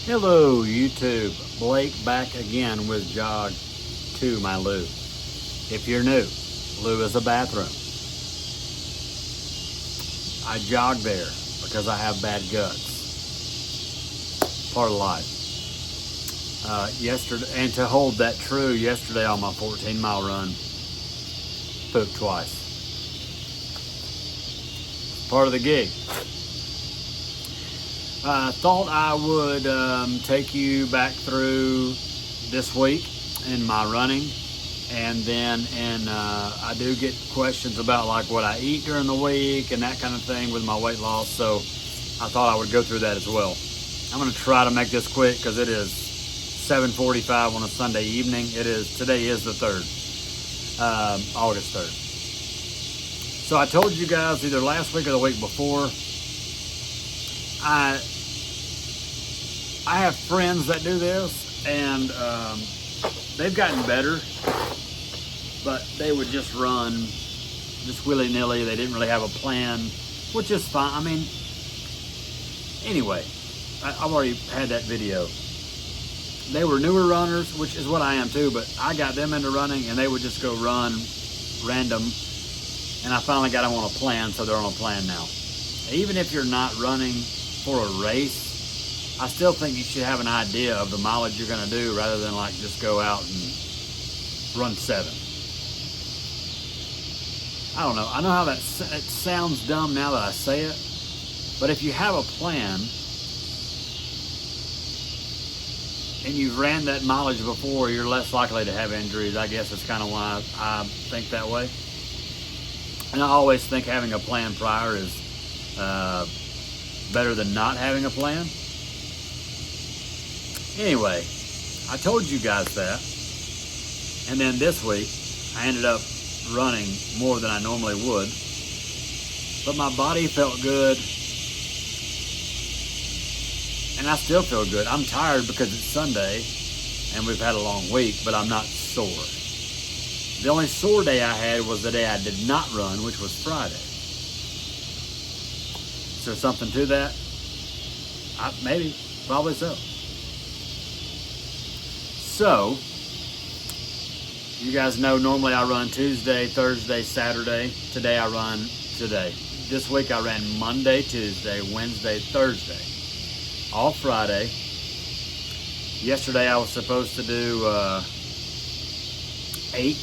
Hello YouTube, Blake back again with Jog to my loo. If you're new, loo is a bathroom. I jog there because I have bad guts. Part of life. Yesterday, and to hold that true, yesterday on my 14-mile run, pooped twice. Part of the gig. I thought I would take you back through this week in my running, and then I do get questions about like what I eat during the week and that kind of thing with my weight loss, so I thought I would go through that as well. I'm going to try to make this quick because it is 7:45 on a Sunday evening. Today is the 3rd, August 3rd. So I told you guys either last week or the week before, I have friends that do this, and they've gotten better, but they would just run just willy-nilly. They didn't really have a plan, which is fine. I mean, anyway, I've already had that video. They were newer runners, which is what I am too, but I got them into running, and they would just go run random, and I finally got them on a plan, so they're on a plan now. Even if you're not running for a race, I still think you should have an idea of the mileage you're going to do rather than like just go out and run 7. I don't know. I know how it sounds dumb now that I say it, but if you have a plan and you've ran that mileage before, you're less likely to have injuries. I guess that's kind of why I think that way. And I always think having a plan prior is better than not having a plan. Anyway, I told you guys that, and then this week I ended up running more than I normally would, but my body felt good, and I still feel good. I'm tired because it's Sunday and we've had a long week, but I'm not sore. The only sore day I had was the day I did not run, which was Friday. Is there something to that? Maybe, probably so. So, you guys know normally I run Tuesday, Thursday, Saturday. Today I run today. This week I ran Monday, Tuesday, Wednesday, Thursday. All Friday. Yesterday I was supposed to do 8.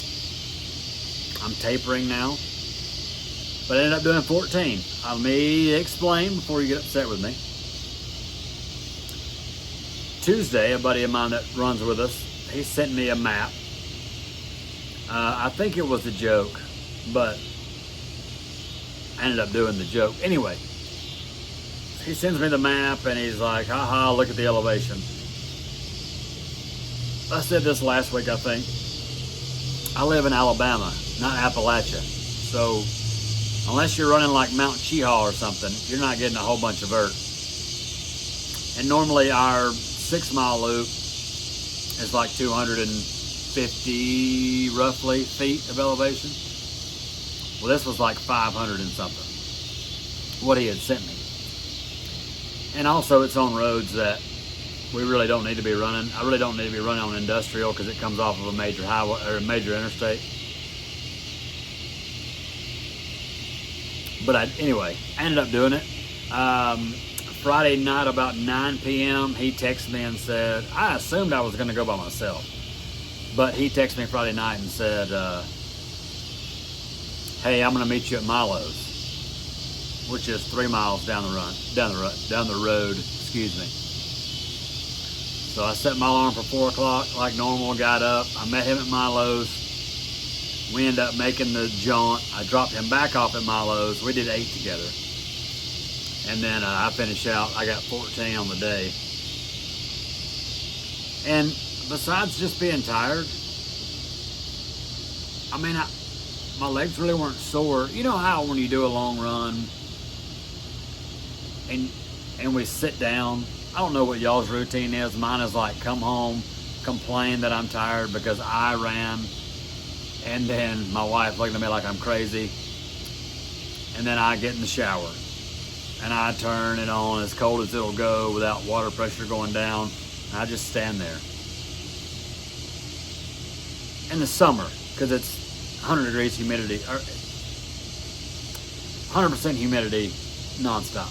I'm tapering now. But I ended up doing 14. Let me explain before you get upset with me. Tuesday, a buddy of mine that runs with us, he sent me a map. I think it was a joke, but I ended up doing the joke. Anyway, he sends me the map and he's like, haha, look at the elevation. I said this last week, I think. I live in Alabama, not Appalachia. So unless you're running like Mount Cheahaw or something, you're not getting a whole bunch of vert. And normally our 6-mile loop is like 250 roughly feet of elevation. Well, this was like 500 and something, what he had sent me. And also it's on roads that we really don't need to be running. I really don't need to be running on industrial because it comes off of a major highway or a major interstate. But anyway, I ended up doing it. Friday night about 9 p.m. he texted me and said, I assumed I was going to go by myself, but he texted me Friday night and said, hey, I'm going to meet you at Milo's, which is 3 miles down the road, excuse me. So I set my alarm for 4 o'clock like normal, got up, I met him at Milo's. We ended up making the jaunt. I dropped him back off at Milo's. We did 8 together. And then I finished out, I got 14 on the day. And besides just being tired, I mean, my legs really weren't sore. You know how when you do a long run and we sit down, I don't know what y'all's routine is. Mine is like come home, complain that I'm tired because I ran, and then my wife looking at me like I'm crazy, and then I get in the shower. and I turn it on as cold as it'll go without water pressure going down. And I just stand there. In the summer, because it's 100 degrees humidity, or 100% humidity nonstop.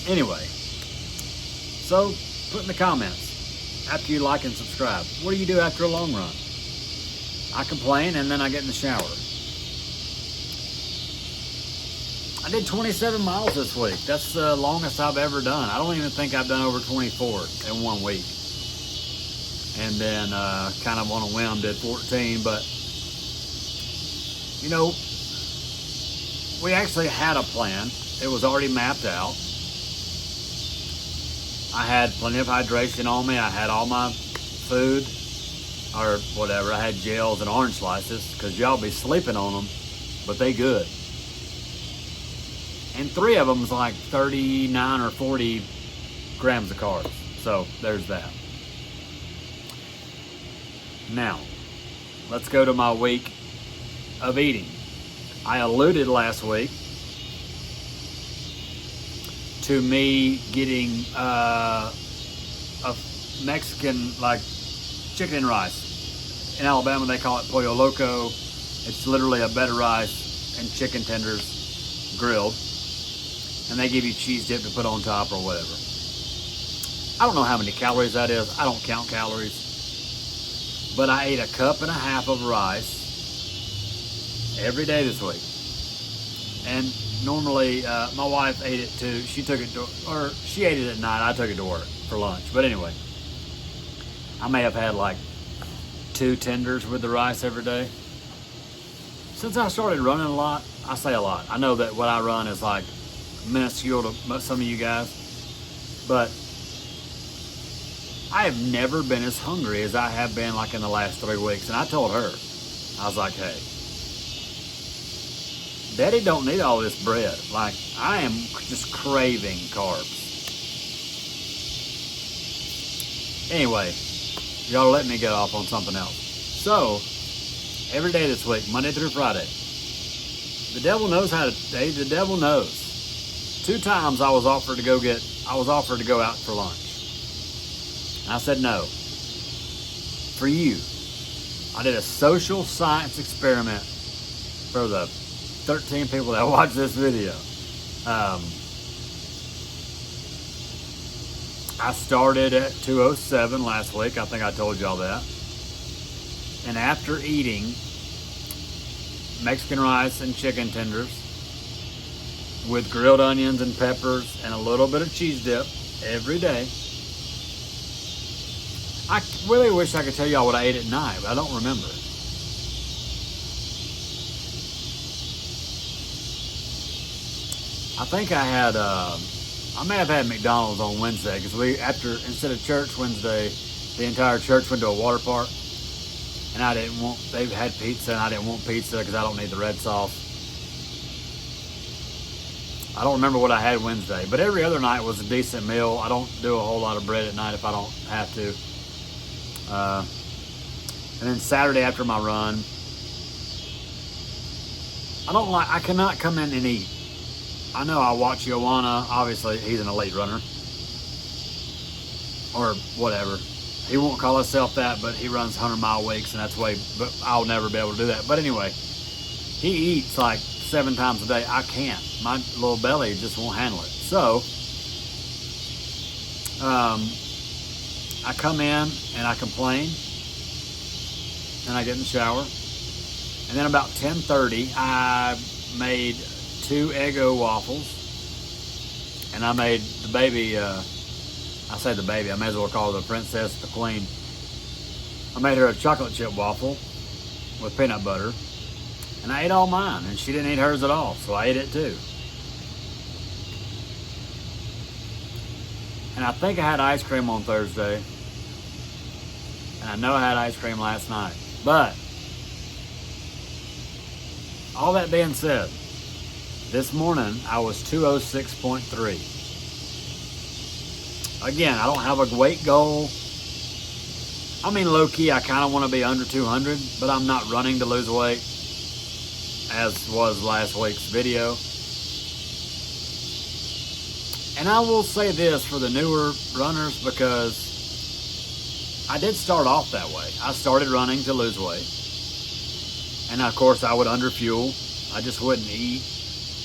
Anyway, so put in the comments after you like and subscribe. What do you do after a long run? I complain and then I get in the shower. I did 27 miles this week. That's the longest I've ever done. I don't even think I've done over 24 in 1 week. And then kind of on a whim did 14, but you know, we actually had a plan. It was already mapped out. I had plenty of hydration on me. I had all my food or whatever. I had gels and orange slices because y'all be sleeping on them, but they good. And 3 of them is like 39 or 40 grams of carbs. So there's that. Now, let's go to my week of eating. I alluded last week to me getting a Mexican like chicken and rice. In Alabama they call it pollo loco. It's literally a bed of rice and chicken tenders grilled, and they give you cheese dip to put on top or whatever. I don't know how many calories that is. I don't count calories, but I ate 1.5 cups of rice every day this week. And normally, my wife ate it too. She ate it at night. I took it to work for lunch. But anyway, I may have had like 2 tenders with the rice every day. Since I started running a lot, I say a lot. I know that what I run is like minuscule to some of you guys, but I have never been as hungry as I have been like in the last 3 weeks. And I told her, I was like, hey, Daddy don't need all this bread. Like, I am just craving carbs. Anyway, y'all let me get off on something else. So, every day this week, Monday through Friday, the devil knows how to, the devil knows. 2 times I was offered to go out for lunch. And I said no. For you. I did a social science experiment for the 13 people that watch this video. I started at 207 last week. I think I told y'all that. And after eating Mexican rice and chicken tenders with grilled onions and peppers and a little bit of cheese dip every day, I really wish I could tell y'all what I ate at night, but I don't remember. I think I had, I may have had McDonald's on Wednesday because instead of church Wednesday, the entire church went to a water park, and they had pizza and I didn't want pizza because I don't need the red sauce. I don't remember what I had Wednesday, but every other night was a decent meal. I don't do a whole lot of bread at night if I don't have to. And then Saturday after my run, I cannot come in and eat. I know I watch Joanna, obviously he's an elite runner, or whatever. He won't call himself that, but he runs 100-mile weeks, and but I'll never be able to do that. But anyway, he eats like 7 times a day. I can't. My little belly just won't handle it. So, I come in and I complain, and I get in the shower, and then about 10:30, I made 2 Eggo waffles, and I made the baby, I say the baby, I may as well call her the princess, the queen. I made her a chocolate chip waffle with peanut butter, and I ate all mine, and she didn't eat hers at all, so I ate it too. And I think I had ice cream on Thursday, and I know I had ice cream last night. But all that being said, this morning I was 206.3. Again, I don't have a weight goal. I mean, low key, I kind of want to be under 200, but I'm not running to lose weight. as was last week's video. And I will say this for the newer runners, because I did start off that way. I started running to lose weight. And of course I would underfuel. I just wouldn't eat.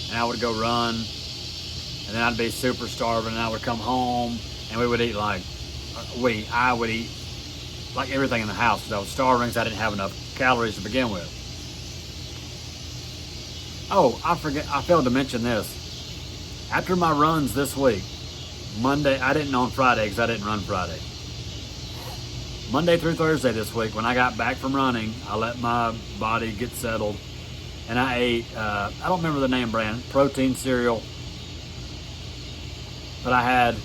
And I would go run. And then I'd be super starving, and I would come home and we would eat I would eat like everything in the house, because I was starving because I didn't have enough calories to begin with. Oh, I failed to mention this. After my runs this week, Monday, I didn't on Friday because I didn't run Friday. Monday through Thursday this week, when I got back from running, I let my body get settled, and I ate, I don't remember the name brand, protein cereal, but I had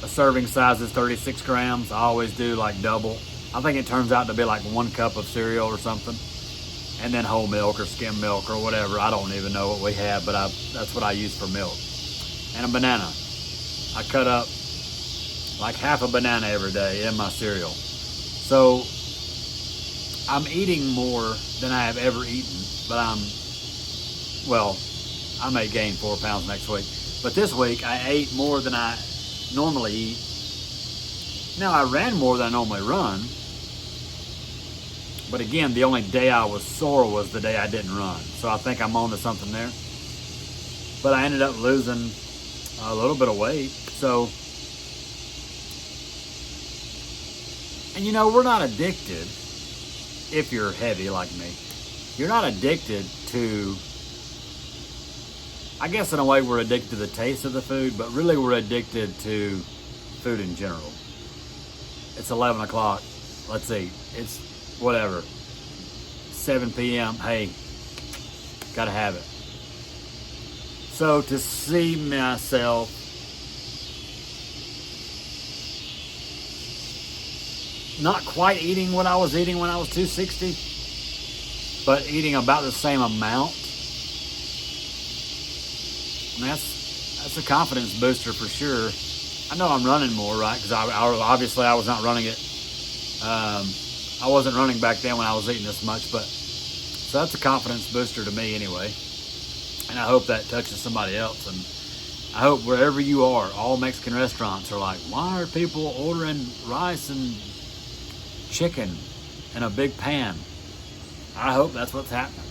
a serving size is 36 grams. I always do like double. I think it turns out to be like 1 cup of cereal or something. And then whole milk or skim milk or whatever. I don't even know what we have, but that's what I use for milk. And a banana. I cut up like half a banana every day in my cereal. So I'm eating more than I have ever eaten, but I may gain 4 pounds next week. But this week I ate more than I normally eat. Now I ran more than I normally run. But again, the only day I was sore was the day I didn't run. So I think I'm on to something there. But I ended up losing a little bit of weight. So, and you know, we're not addicted, if you're heavy like me. You're not addicted to, I guess in a way we're addicted to the taste of the food, but really we're addicted to food in general. It's 11 o'clock. Let's eat. It's whatever, 7 p.m. Hey, gotta have it. So to see myself not quite eating what I was eating when I was 260, but eating about the same amount, and that's a confidence booster for sure. I know I'm running more, right? Because obviously I was not running it. I wasn't running back then when I was eating this much, but so that's a confidence booster to me anyway. And I hope that touches somebody else. And I hope wherever you are, all Mexican restaurants are like, why are people ordering rice and chicken in a big pan? I hope that's what's happening.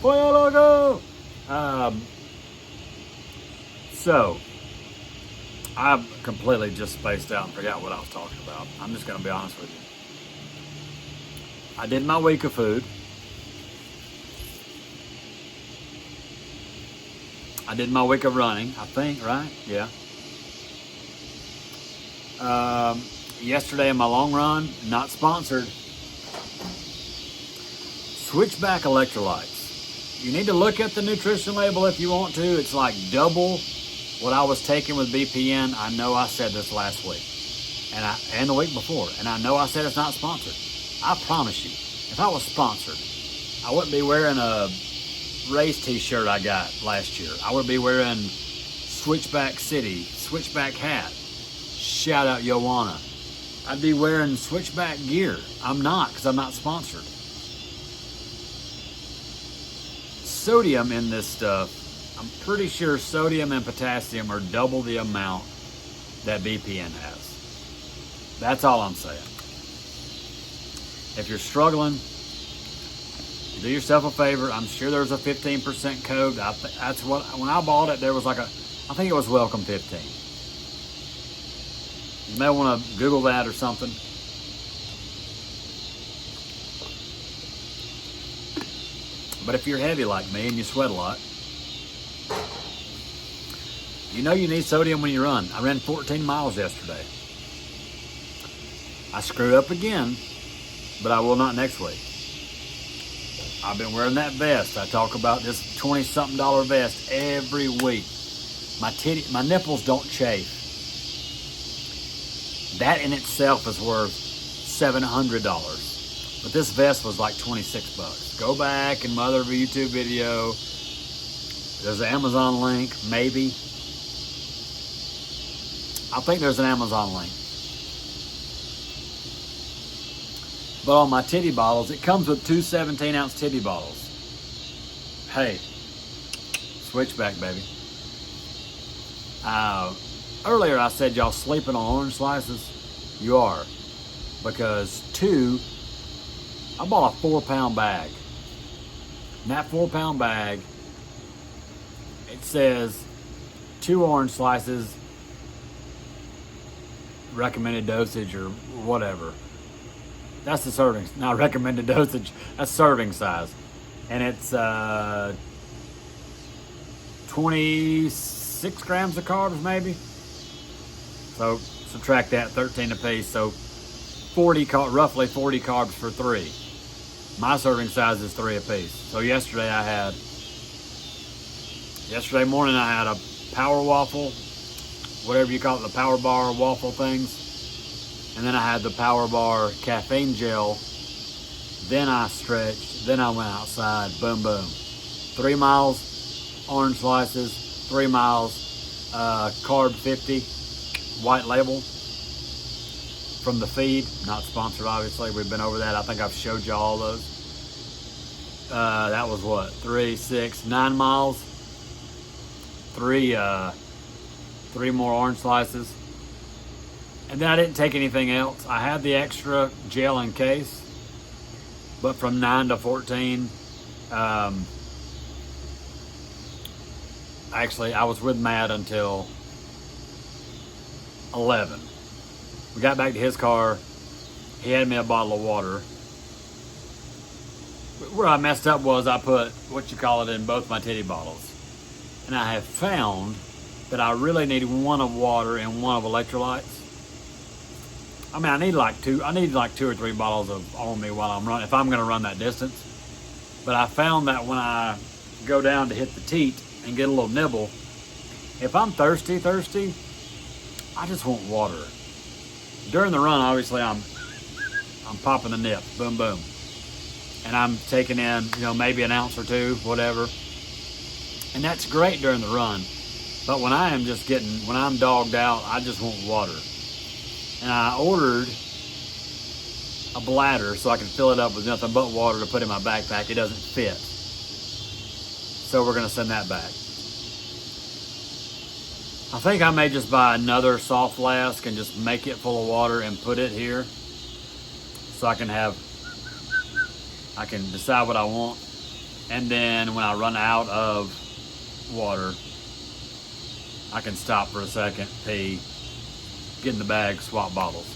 Pollo Loco! So, I completely just spaced out and forgot what I was talking about. I'm just going to be honest with you. I did my week of food. I did my week of running, I think, right? Yeah. Yesterday in my long run, not sponsored, Switchback electrolytes. You need to look at the nutrition label if you want to. It's like double what I was taking with BPN. I know I said this last week and the week before, and I know I said it's not sponsored. I promise you, if I was sponsored, I wouldn't be wearing a race t-shirt I got last year. I would be wearing Switchback City, Switchback hat. Shout out Joanna. I'd be wearing Switchback gear. I'm not, because I'm not sponsored. Sodium in this stuff, I'm pretty sure sodium and potassium are double the amount that BPN has. That's all I'm saying. If you're struggling, do yourself a favor. I'm sure there's a 15% code. That's what, when I bought it, there was like I think it was Welcome 15. You may want to Google that or something. But if you're heavy like me and you sweat a lot, you know you need sodium when you run. I ran 14 miles yesterday. I screwed up again, but I will not next week. I've been wearing that vest. I talk about this $20-something vest every week. My nipples don't chafe. That in itself is worth $700. But this vest was like 26 bucks. Go back in my other YouTube video. There's an Amazon link, maybe. I think there's an Amazon link. But on my titty bottles, it comes with two 17-ounce titty bottles. Hey, Switchback, baby. Earlier I said y'all sleeping on orange slices. You are. Because I bought a 4-pound bag. And that 4-pound bag, it says 2 orange slices, recommended dosage or whatever. That's the serving, not recommended dosage. That's serving size. And it's 26 grams of carbs maybe. So subtract that, 13 a piece. So roughly 40 carbs for 3. My serving size is 3 a piece. So yesterday morning I had a power waffle, whatever you call it, the power bar waffle things. And then I had the power bar caffeine gel. Then I stretched. Then I went outside. Boom, boom. 3 miles, orange slices. 3 miles, carb 50, white label from the feed. Not sponsored, obviously. We've been over that. I think I've showed you all those. That was what? 3, 6, 9 miles. 3 more orange slices. And then I didn't take anything else. I had the extra gel in case. But from 9 to 14, actually, I was with Matt until 11. We got back to his car. He had me a bottle of water. Where I messed up was I put, in both my titty bottles. And I have found that I really need one of water and one of electrolytes. I mean, I need like 2 or 3 bottles on me while I'm running, if I'm going to run that distance. But I found that when I go down to hit the teat and get a little nibble, if I'm thirsty, I just want water. During the run, obviously, I'm popping the nip, boom, boom. And I'm taking in, maybe an ounce or 2, whatever. And that's great during the run. But when I'm dogged out, I just want water. And I ordered a bladder so I can fill it up with nothing but water to put in my backpack. It doesn't fit. So we're going to send that back. I think I may just buy another soft flask and just make it full of water and put it here. So I can decide what I want. And then when I run out of water, I can stop for a second, pee, get in the bag, swap bottles.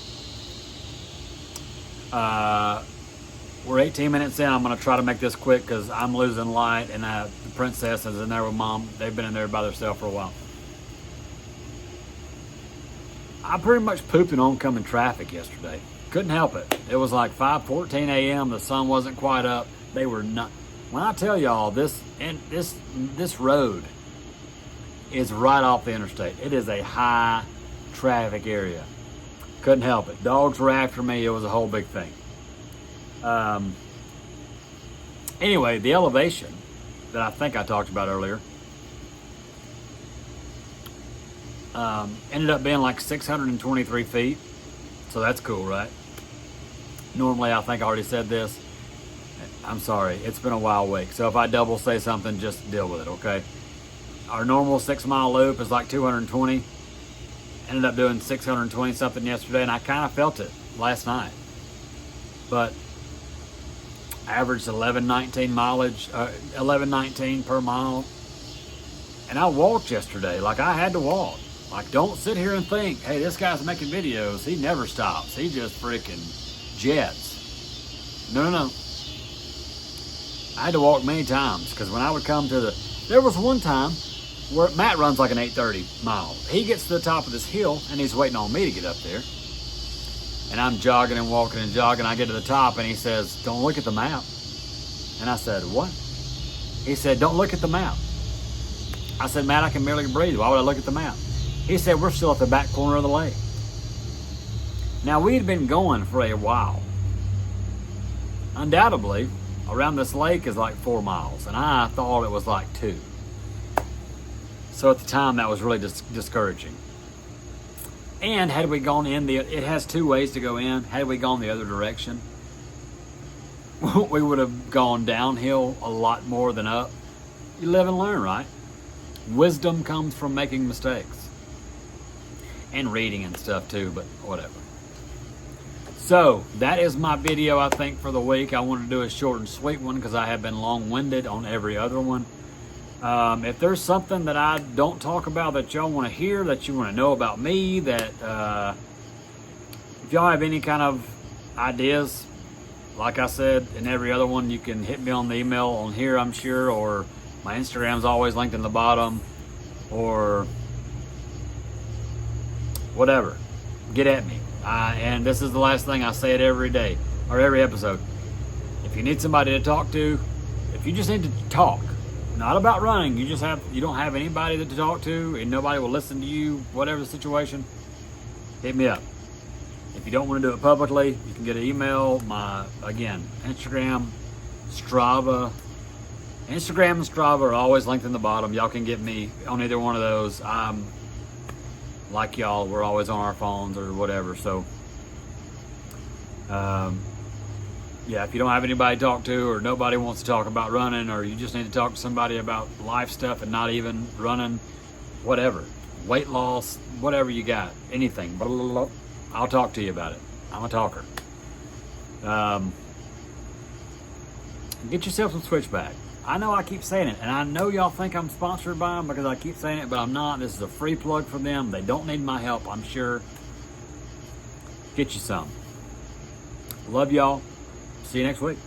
We're 18 minutes in. I'm going to try to make this quick because I'm losing light, and the princess is in there with Mom. They've been in there by themselves for a while. I pretty much pooped in oncoming traffic yesterday. Couldn't help it. It was like 5:14 a.m. The sun wasn't quite up. They were not. When I tell y'all this road is right off the interstate. It is a high traffic area. Couldn't help it. Dogs were after me. It was a whole big thing. Anyway, the elevation that I think I talked about earlier ended up being like 623 feet. So that's cool, right? Normally, I think I already said this. I'm sorry. It's been a wild week. So if I double say something, just deal with it, okay? Our normal 6-mile loop is like 220. Ended up doing 620 something yesterday, and I kind of felt it last night. But averaged 1119 mileage, 1119 per mile. And I walked yesterday, like I had to walk. Like, don't sit here and think, hey, this guy's making videos. He never stops. He just freaking jets. No. I had to walk many times because when I would come to there was one time where Matt runs like an 8:30 mile. He gets to the top of this hill and he's waiting on me to get up there. And I'm jogging and walking and jogging. I get to the top and he says, don't look at the map. And I said, what? He said, don't look at the map. I said, Matt, I can barely breathe. Why would I look at the map? He said, we're still at the back corner of the lake. Now, we had been going for a while. Undoubtedly, around this lake is like 4 miles, and I thought it was like 2. So at the time, that was really discouraging. And had we gone it has 2 ways to go in. Had we gone the other direction, we would have gone downhill a lot more than up. You live and learn, right? Wisdom comes from making mistakes. And reading and stuff too, but whatever. So, that is my video, I think, for the week. I wanted to do a short and sweet one because I have been long-winded on every other one. If there's something that I don't talk about that y'all want to hear, that you want to know about me, that if y'all have any kind of ideas, like I said in every other one, you can hit me on the email on here, I'm sure, or my Instagram's always linked in the bottom, or whatever. Get at me. And this is the last thing I say it every day, or every episode. If you need somebody to talk to, if you just need to talk, not about running, you don't have anybody to talk to, and nobody will listen to you, whatever the situation, hit me up. If you don't want to do it publicly, you can get an email. Again, Instagram, Strava. Instagram and Strava are always linked in the bottom. Y'all can get me on either one of those. Like y'all, we're always on our phones or whatever. So, yeah, if you don't have anybody to talk to, or nobody wants to talk about running, or you just need to talk to somebody about life stuff and not even running, whatever, weight loss, whatever you got, anything, blah, blah, blah, I'll talk to you about it. I'm a talker. Get yourself some Switchback. I know I keep saying it, and I know y'all think I'm sponsored by them because I keep saying it, but I'm not. This is a free plug for them. They don't need my help, I'm sure. Get you some. Love y'all. See you next week.